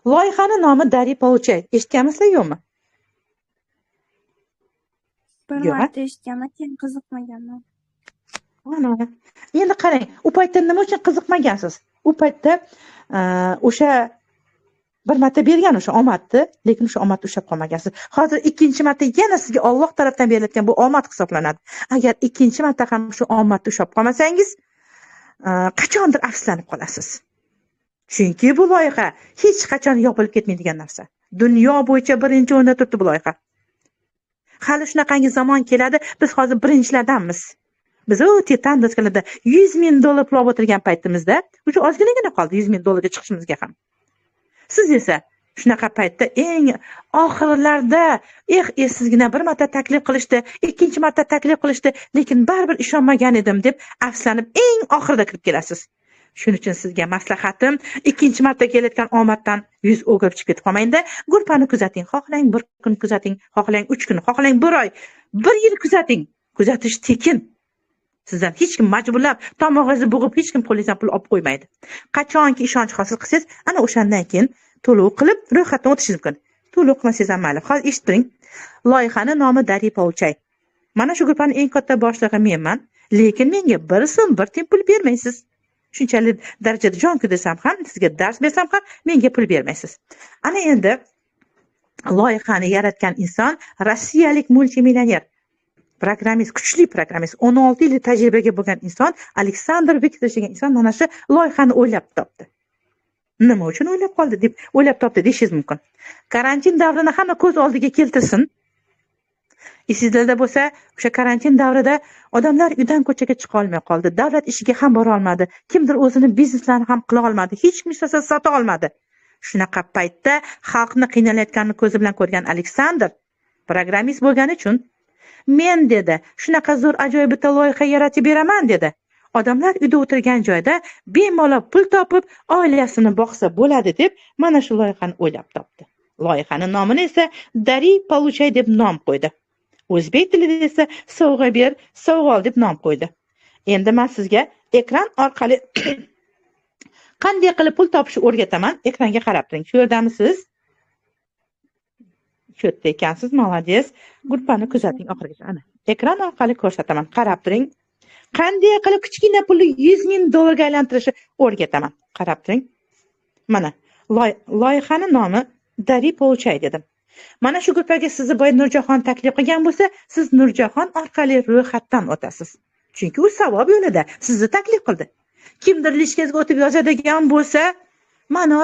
Loyihani nomi Dari Pouchay. Eshitganmisizlar yo'qmi? Bir marta eshitganman, keyin qiziqmaganman. Mana. Endi qarang, u paytda nima uchun qiziqmagansiz? U paytda o'sha bir marta bergan o'sha omadni, lekin o'sha omadni ushlab qolmagansiz. Hozir ikkinchi marta yana sizga Alloh tarafdan berilgan bu omad hisoblanadi. Agar ikkinchi marta ham shu omadni ushlab qolmasangiz, qachondir afsuslanib qolasiz. Chunki bu loyiha hech qachon yopilib ketmaydigan narsa. Dunyo bo'yicha birinchi o'rinda turibdi bu loyiha. Hali shunaqangi zamon keladi, biz hozir birinchilardanmiz. Biz Titan doskalarda $100,000 pul o'tirgan paytimizda, o'sha ozginagina qoldi $100,000 chiqishimizga ham. Siz esa shunaqa paytda eng oxirlarda, sizgina bir marta taklif qilishdi, ikkinchi marta taklif qilishdi, lekin baribir ishonmagan edim deb afsuslanib eng oxirida kirib kelasiz. Shuning uchun sizga maslahatim, ikkinchi marta kelayotgan omaddan yuz o'girib chiqib ketib qolmangda. Grupani kuzating, xohlang bir kun kuzating, xohlang 3 kun, xohlang 1 oy, 1 yil kuzating. Kuzatish tekin. Sizdan hech kim majburlab, tomog'ingizni bo'g'ib hech kim qo'lingizdan pul olib qo'ymaydi. Qachonki ishonch hosil qilsangiz, ana o'shandan keyin to'lov qilib ro'yxatdan o'tishingiz mumkin. To'lov qilmasangiz ham mayli. Hozir eshitib turing. Loyihaning nomi Dari Pouchay. Mana shu gruppaning eng katta boshlig'i menman, lekin menga bir so'm bir tiyin pul bermaysiz. Shunchalik darajada jon desam ham, sizga dars bersam ham menga pul bermaysiz. Ana endi loyihani yaratgan inson rossiyalik multimillioner, programmist, kuchli programmist, 16 yil tajribaga bo'lgan inson Aleksandr Viktorovich degan inson mana shu loyihani o'ylab topdi. Nima uchun o'ylab qoldi deb o'ylab topdi deyishingiz mumkin. Karantin davrini hamma ko'z oldiga keltirsin. Esingizda bo'lsa, o'sha karantin davrida odamlar uydan ko'chaga chiqa olmay qoldi. Davlat ishiga ham bora olmadi. Kimdir o'zini bizneslarini ham qila olmadi. Hech kim narsa sota olmadi. Shunaqa paytda xalqni qiynalayotganini ko'zi bilan ko'rgan Aleksandr programmist bo'lgani uchun men dedi, shunaqa zo'r ajoyib bitta loyiha yaratib beraman dedi. Odamlar uyda o'tirgan joyda bemalol pul topib, oilasini boqsa bo'ladi deb mana shu loyihani o'ylab topdi. Loyihaning nomini esa Dari Pouchay deb nom qo'ydi. O'zbek tilida esa sovg'a ber, sovg'a ol deb nom qo'ydi. Endi men sizga ekran orqali qanday qilib pul topishni o'rgataman. Ekranga qarab turing. Shu yerdamisiz? Shu yerda ekansiz, молодец. Gruppani kuzating oxirigacha. Ana, ekran orqali ko'rsataman. Qarab turing. Qanday qilib kichkina pulni $100,000 ga aylantirishni o'rgataman. Qarab turing. Mana, loyihaning nomi Dari Pouchay dedim. Mana shu gruppaga sizni boy Nurjahon taklif qilgan bo'lsa, siz Nurjahon orqali ro'yxatdan o'tasiz. Chunki u savob yo'lida sizni taklif qildi. Kimdir lishkasiga o'tib yozadigan bo'lsa, mana